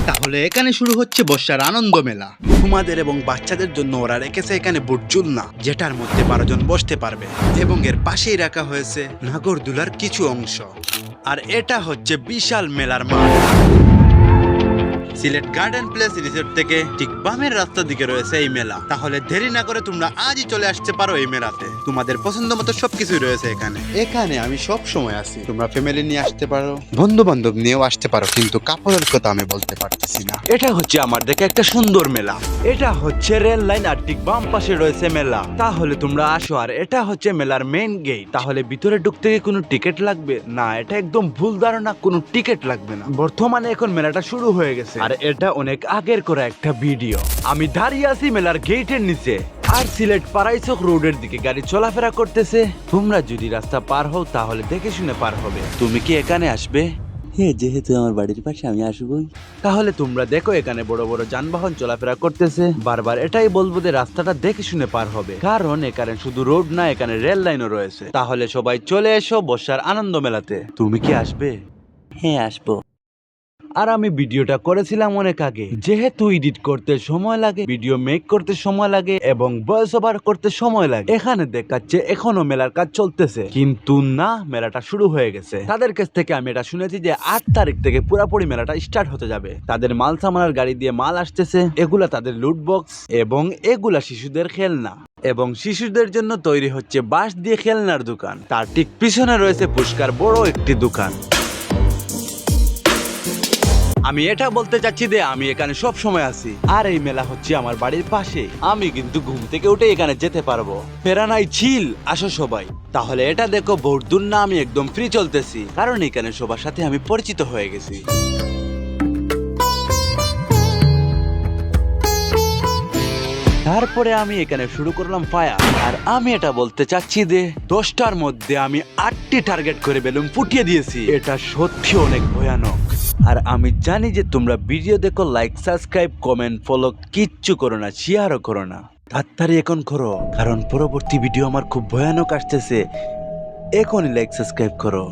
তাহলে এখানে শুরু হচ্ছে বর্ষার আনন্দ মেলা। তোমাদের এবং বাচ্চাদের জন্য ওরা রেখেছে এখানে বুটজুলনা, যেটার মধ্যে 12 জন বসতে পারবে, এবং এর পাশেই রাখা হয়েছে নাগরদোলার কিছু অংশ। আর এটা হচ্ছে বিশাল মেলার মাঠ। সিলেট গার্ডেন প্লেস রিসোর্ট থেকে ঠিক বামের রাস্তার দিকে রয়েছে এই মেলা। তাহলে দেরি না করে তোমরা আজই চলে আসতে পারো এই মেলাতে। তোমাদের পছন্দ মতো সবকিছুই রয়েছে এখানে। এখানে আমি সব সময় আছি। তোমরা ফ্যামিলি নিয়ে আসতে পারো, বন্ধু বান্ধব নিয়েও আসতে পারো, কিন্তু কাপড়ের কথা আমি বলতে পারতেছি না। এটা হচ্ছে আমার দেখে একটা সুন্দর মেলা। এটা হচ্ছে রেল লাইন আর ঠিক বাম পাশে রয়েছে মেলা। তাহলে তোমরা আসো। আর এটা হচ্ছে মেলার মেইন গেট। তাহলে ভিতরে ঢুকতে গিয়ে কোনো টিকিট লাগবে না? এটা একদম ভুল ধারণা, কোনো টিকিট লাগবে না। বর্তমানে এখন মেলাটা শুরু হয়ে গেছে আর এটা অনেক আগের করা একটা ভিডিও। আমি দাঁড়িয়ে আছি মেলার গেটের নিচে আর সিলেট পারাইচক রোডের দিকে গাড়ি চলাফেরা করতেছে। তোমরা যদি রাস্তা পার হও তাহলে দেখে শুনে পার হবে। তুমি কি এখানে আসবে? হ্যাঁ, যেহেতু আমার বাড়ির পাশে আমি আসবোই। তাহলে তোমরা দেখো এখানে বড় বড় যানবাহন চলাফেরা করতেছে। বারবার এটাই বলবো যে রাস্তাটা দেখে শুনে পার হবে, কারণ এখানে শুধু রোড না, এখানে রেল লাইনও রয়েছে। তাহলে সবাই চলে এসো বর্ষার আনন্দ মেলাতে। তুমি কি আসবে? হ্যাঁ, আসবো। আর আমি ভিডিওটা করেছিলাম অনেক আগে। যেহেতু এডিট করতে সময় লাগে, ভিডিও মেক করতে সময় লাগে এবং ভয়েস ওভার করতে সময় লাগে, এখানে দেখাচ্ছে এখনো মেলার কাজ চলতেছে, কিন্তু না, মেলাটা শুরু হয়ে গেছে। তাদের কাছ থেকে আমি এটা শুনেছি যে 8 তারিখ থেকে পুরোপুরি মেলাটা স্টার্ট হতে যাবে। তাদের মাল সামানের গাড়ি দিয়ে মাল আসতেছে, এগুলা তাদের লুট বক্স এবং এগুলা শিশুদের খেলনা। এবং শিশুদের জন্য তৈরি হচ্ছে বাঁশ দিয়ে খেলনার দোকান। তার ঠিক পিছনে রয়েছে পুষ্কার বড় একটি দোকান। আমি এটা বলতে চাচ্ছি যে আমি এখানে সব সময় আছি আর এই মেলা হচ্ছে আমার বাড়ির পাশে। আমি কিন্তু ঘুম থেকে উঠে এখানে যেতে পারবো। ফেরা নাই ছিল, আসো সবাই। তাহলে এটা দেখো, বহুত দূর না, আমি একদম ফ্রি চলতেছি, কারণ এখানে সবার সাথে আমি পরিচিত হয়ে গেছি। তারপরে আমি এখানে শুরু করলাম ফায়ার। আর আমি এটা বলতে চাচ্ছি যে 10টার মধ্যে আমি 8টি টার্গেট করে বেলুন ফুটিয়ে দিয়েছি। এটা সত্যি অনেক ভয়ানক। আর আমি জানি যে তোমরা ভিডিও দেখো, লাইক সাবস্ক্রাইব কমেন্ট ফলো কিচ্ছু করো না, শেয়ারও করো না। তাড়াতাড়ি এখন করো, কারণ পরবর্তী ভিডিও আমার খুব ভয়ানক আসতেছে। এখনই লাইক সাবস্ক্রাইব করো।